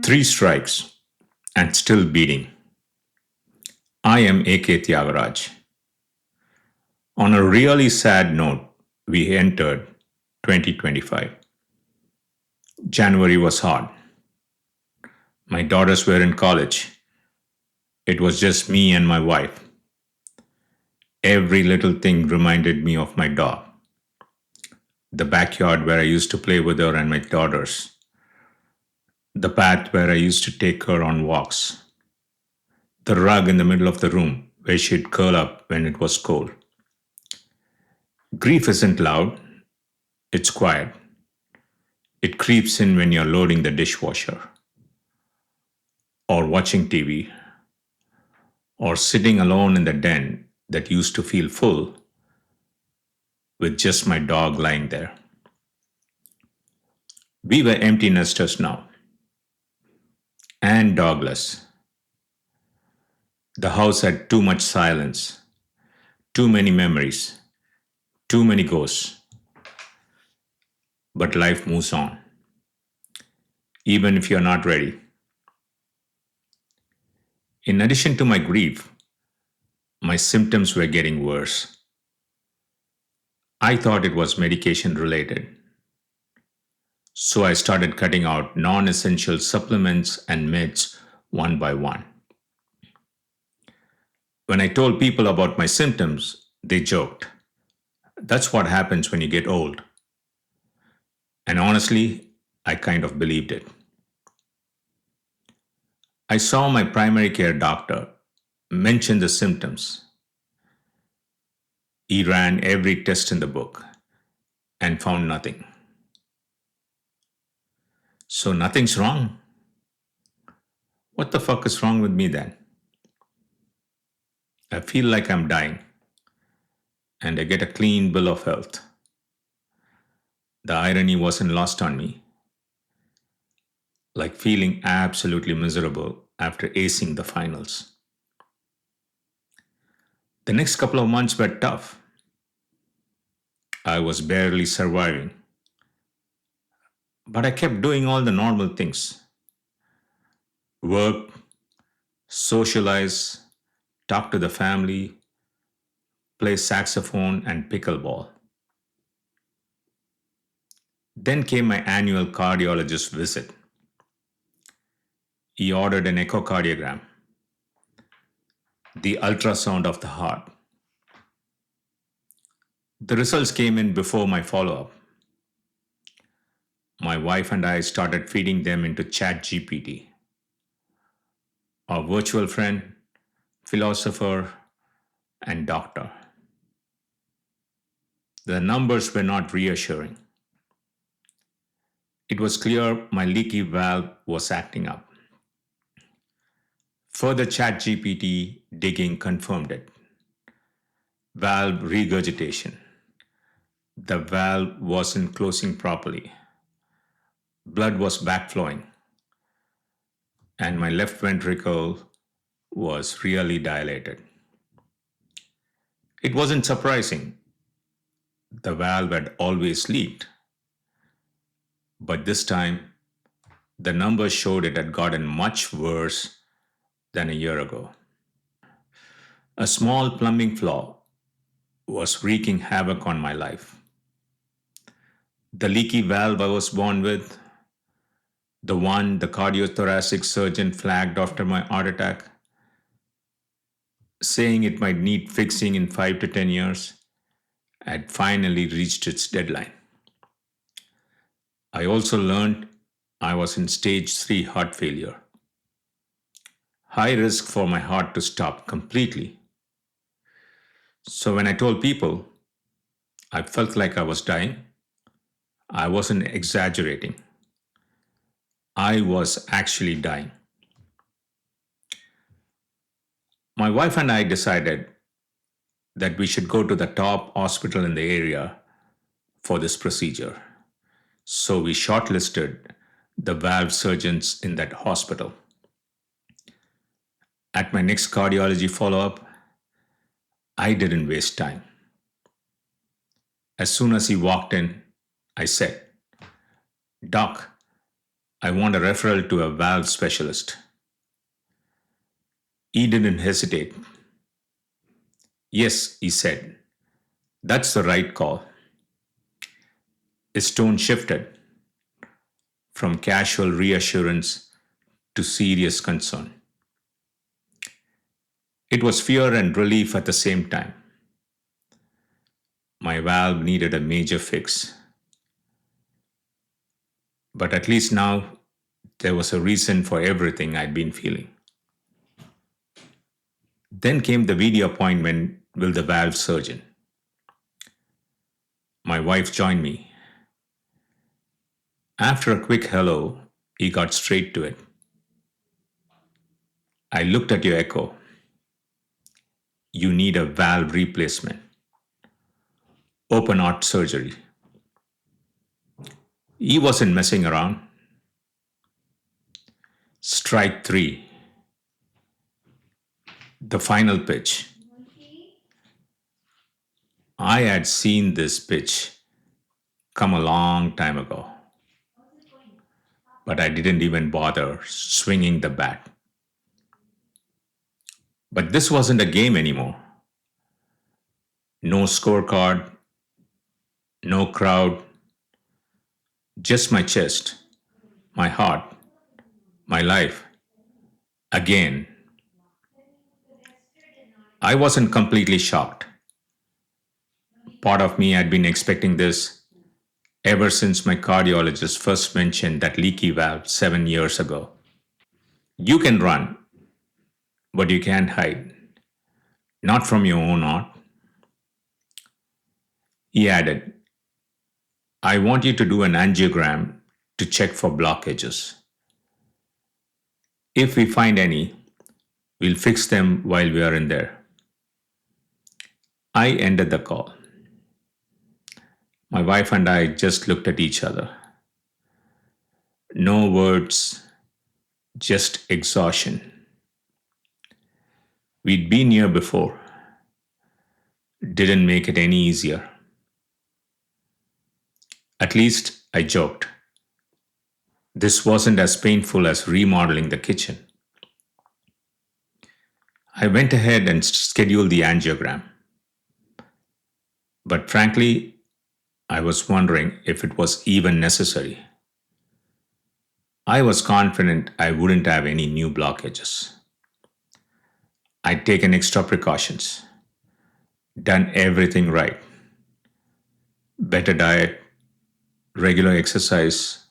Three strikes and still beating. I am AK Tyagaraja. On a really sad note, we entered 2025. January was hard. My daughters were in college. It was just me and my wife. Every little thing reminded me of my dog. The backyard where I used to play with her and my daughters. The path where I used to take her on walks. The rug in the middle of the room where she'd curl up when it was cold. Grief isn't loud, it's quiet. It creeps in when you're loading the dishwasher, or watching TV, or sitting alone in the den that used to feel full with just my dog lying there. We were empty nesters now, and dogless. The house had too much silence, too many memories, too many ghosts. But life moves on, even if you're not ready. In addition to my grief, my symptoms were getting worse. I thought it was medication related. So I started cutting out non essential supplements and meds one by one. When I told people about my symptoms, they joked. That's what happens when you get old. And honestly, I kind of believed it. I saw my primary care doctor mention the symptoms. He ran every test in the book and found nothing. So nothing's wrong? What the fuck is wrong with me then? I feel like I'm dying and I get a clean bill of health. The irony wasn't lost on me, like feeling absolutely miserable after acing the finals. The next couple of months were tough. I was barely surviving, but I kept doing all the normal things: work, socialize, talk to the family, play saxophone, and pickleball. Then came my annual cardiologist visit. He ordered an echocardiogram, the ultrasound of the heart. The results came in before my follow up. My wife and I started feeding them into ChatGPT, our virtual friend, philosopher, and doctor. The numbers were not reassuring. It was clear my leaky valve was acting up. Further ChatGPT digging confirmed it. Valve regurgitation. The valve wasn't closing properly. Blood was backflowing, and my left ventricle was really dilated. It wasn't surprising. The valve had always leaked. But this time, the numbers showed it had gotten much worse than a year ago. A small plumbing flaw was wreaking havoc on my life. The leaky valve I was born with, the one the cardiothoracic surgeon flagged after my heart attack, saying it might need fixing in 5 to 10 years, had finally reached its deadline. I also learned I was in stage 3 heart failure. High risk for my heart to stop completely. So when I told people I felt like I was dying, I wasn't exaggerating. I was actually dying. My wife and I decided that we should go to the top hospital in the area for this procedure. So we shortlisted the valve surgeons in that hospital. At my next cardiology follow up, I didn't waste time. As soon as he walked in, I said, "Doc, I want a referral to a valve specialist. He didn't hesitate. Yes, he said. That's the right call. His tone shifted from casual reassurance to serious concern. It was fear and relief at the same time. My valve needed a major fix, but at least now there was a reason for everything I'd been feeling. Then came the video appointment with the valve surgeon. My wife joined me. After a quick hello, he got straight to it. I looked at your echo. You need a valve replacement. Open heart surgery. He wasn't messing around. Strike three. The final pitch. I had seen this pitch come a long time ago, but I didn't even bother swinging the bat. But this wasn't a game anymore. No scorecard, no crowd, just my chest, my heart, my life. Again, I wasn't completely shocked. Part of me had been expecting this ever since my cardiologist first mentioned that leaky valve 7 years ago. You can run, but you can't hide. Not from your own heart. He added, I want you to do an angiogram to check for blockages. If we find any, we'll fix them while we are in there. I ended the call. My wife and I just looked at each other. No words, just exhaustion. We'd been here before. Didn't make it any easier. At least, I joked. This wasn't as painful as remodeling the kitchen. I went ahead and scheduled the angiogram. But frankly, I was wondering if it was even necessary. I was confident I wouldn't have any new blockages. I'd taken extra precautions, done everything right. Better diet, regular exercise,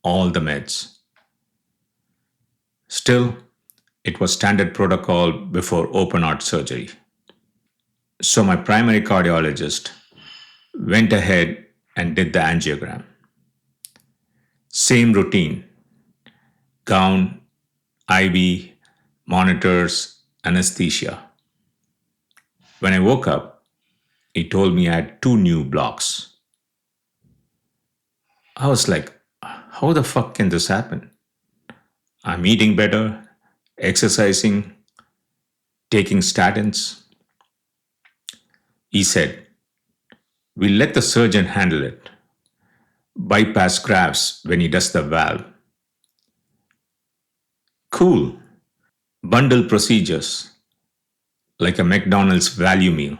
all the meds. Still, it was standard protocol before open heart surgery. So my primary cardiologist went ahead and did the angiogram. Same routine: gown, IV, monitors, anesthesia. When I woke up, he told me I had two new blocks. I was like, how the fuck can this happen? I'm eating better, exercising, taking statins. He said, we'll let the surgeon handle it. Bypass grafts when he does the valve. Cool. Bundle procedures, like a McDonald's value meal.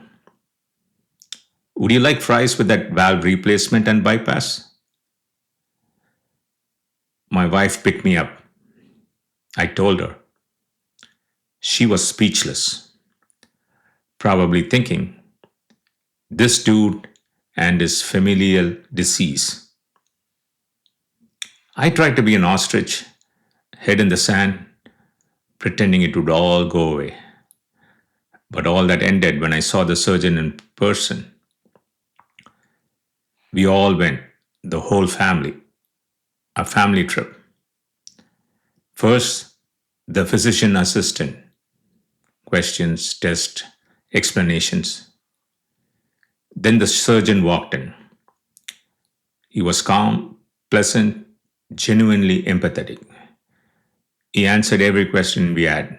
Would you like fries with that valve replacement and bypass? My wife picked me up. I told her. She was speechless, probably thinking, this dude and his familial disease. I tried to be an ostrich, head in the sand, pretending it would all go away. But all that ended when I saw the surgeon in person. We all went, the whole family, a family trip. First, the physician assistant, questions, tests, explanations. Then the surgeon walked in. He was calm, pleasant, genuinely empathetic. He answered every question we had.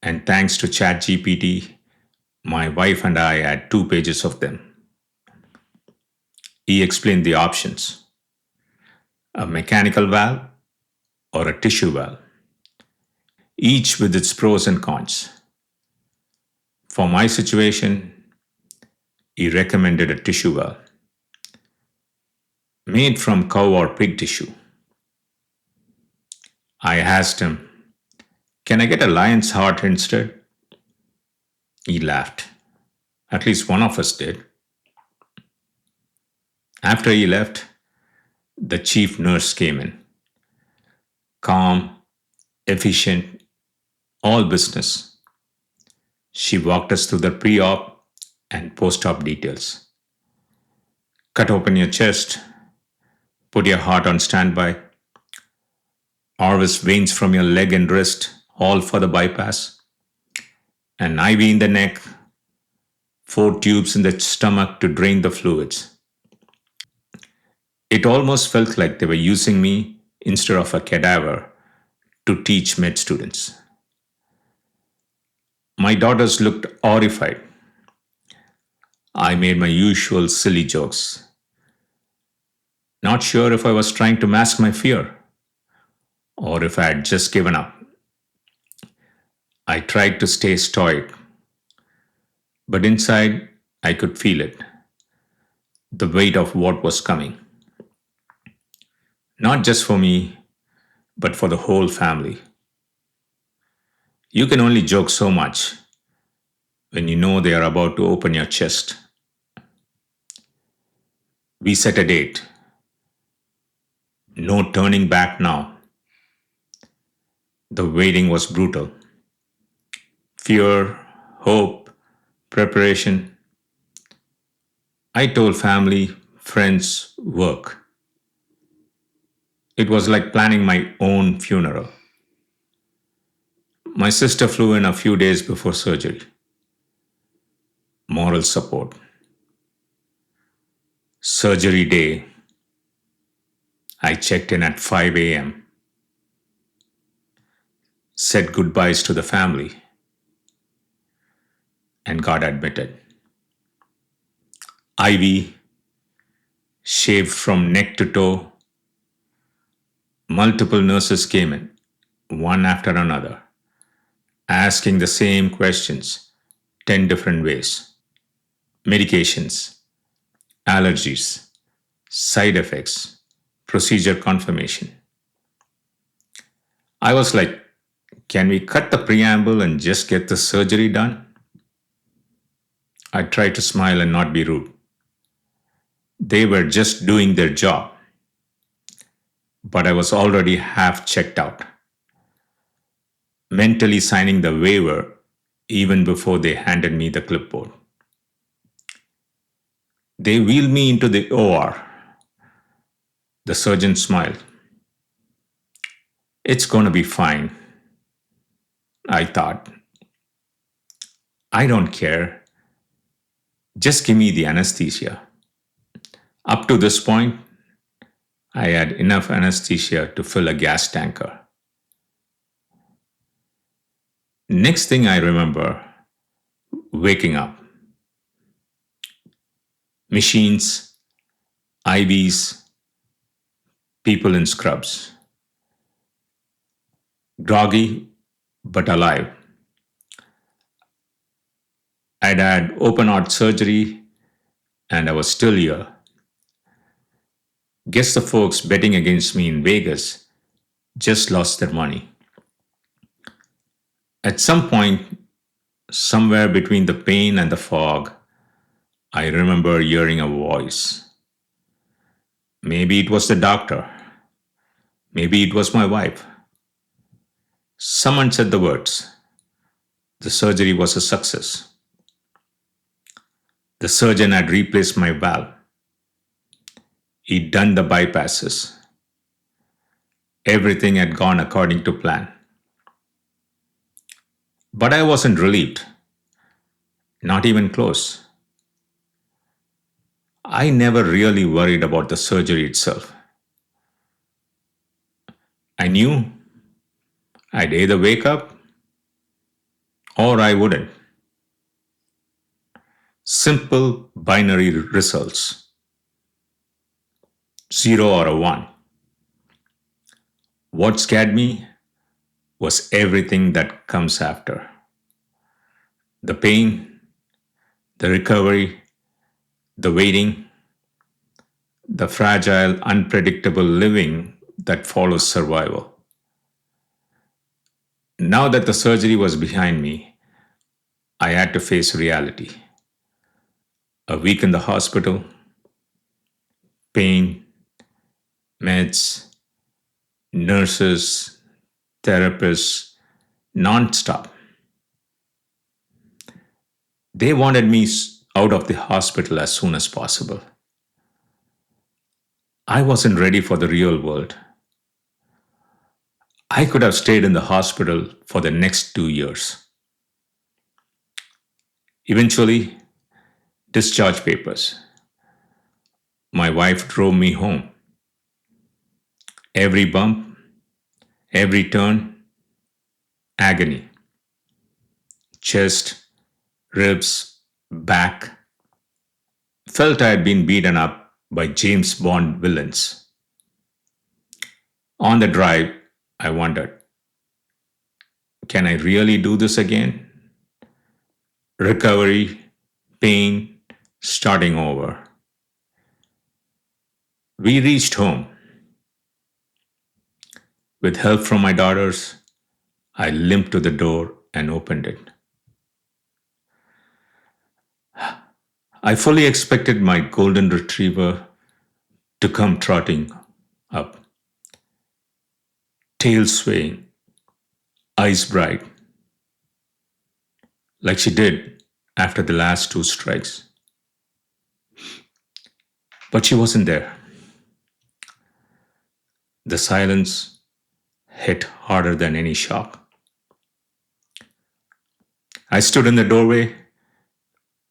And thanks to ChatGPT, my wife and I had 2 pages of them. He explained the options. a mechanical valve or a tissue valve, each with its pros and cons. For my situation, he recommended a tissue valve made from cow or pig tissue. I asked him, "Can I get a lion's heart instead?" He laughed. At least one of us did. After he left, the chief nurse came in. Calm, efficient, all business. She walked us through the pre op and post op details. Cut open your chest, put your heart on standby, harvest veins from your leg and wrist, all for the bypass, an IV in the neck, 4 tubes in the stomach to drain the fluids. It almost felt like they were using me instead of a cadaver to teach med students. My daughters looked horrified. I made my usual silly jokes, not sure if I was trying to mask my fear or if I had just given up. I tried to stay stoic, but inside I could feel it, the weight of what was coming. Not just for me, but for the whole family. You can only joke so much when you know they are about to open your chest. We set a date. No turning back now. The waiting was brutal. Fear, hope, preparation. I told family, friends, work. It was like planning my own funeral. My sister flew in a few days before surgery. Moral support. Surgery day. I checked in at 5 a.m., said goodbyes to the family, and got admitted. IV, shaved from neck to toe. Multiple nurses came in, one after another, asking the same questions, 10 different ways. Medications, allergies, side effects, procedure confirmation. I was like, can we cut the preamble and just get the surgery done? I tried to smile and not be rude. They were just doing their job, but I was already half checked out, mentally signing the waiver even before they handed me the clipboard. They wheeled me into the OR. The surgeon smiled. It's going to be fine, I thought. I don't care. Just give me the anesthesia. Up to this point, I had enough anesthesia to fill a gas tanker. Next thing I remember, waking up. Machines, IVs, people in scrubs. Groggy, but alive. I'd had open heart surgery and I was still here. Guess the folks betting against me in Vegas just lost their money. At some point, somewhere between the pain and the fog, I remember hearing a voice. Maybe it was the doctor. Maybe it was my wife. Someone said the words. The surgery was a success. The surgeon had replaced my valve. He'd done the bypasses. Everything had gone according to plan. But I wasn't relieved. Not even close. I never really worried about the surgery itself. I knew I'd either wake up or I wouldn't. Simple binary results, 0 or a 1. What scared me was everything that comes after: the pain, the recovery, the waiting, the fragile, unpredictable living that follows survival. Now that the surgery was behind me, I had to face reality. A week in the hospital, pain, meds, nurses, therapists, non-stop. They wanted me out of the hospital as soon as possible. I wasn't ready for the real world. I could have stayed in the hospital for the next 2 years. Eventually, discharge papers. My wife drove me home. Every bump, every turn, agony. Chest, ribs, back. Felt I had been beaten up by James Bond villains. On the drive, I wondered, can I really do this again? Recovery, pain, starting over. We reached home. With help from my daughters, I limped to the door and opened it. I fully expected my golden retriever to come trotting up, tail swaying, eyes bright, like she did after the last two strikes. But she wasn't there. The silence hit harder than any shock. I stood in the doorway,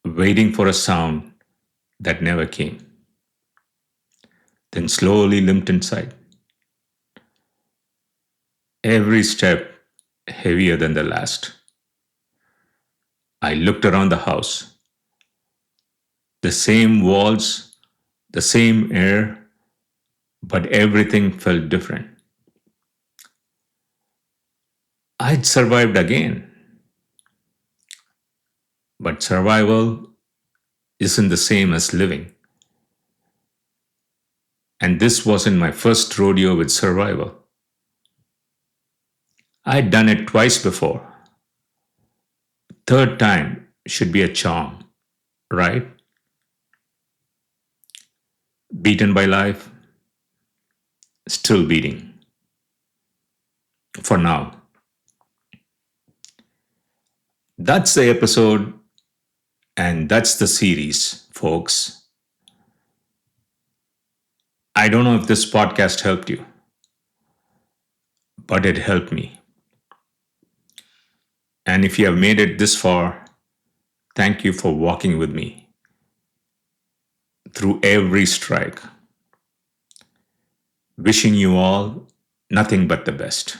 waiting for a sound that never came, then slowly limped inside. Every step heavier than the last. I looked around the house. The same walls, the same air, but everything felt different. I'd survived again. But survival isn't the same as living. And this wasn't my first rodeo with survival. I'd done it twice before. Third time should be a charm, right? Beaten by life, still beating. For now. That's the episode, and that's the series, folks. I don't know if this podcast helped you, but it helped me. And if you have made it this far, thank you for walking with me through every strike. Wishing you all nothing but the best.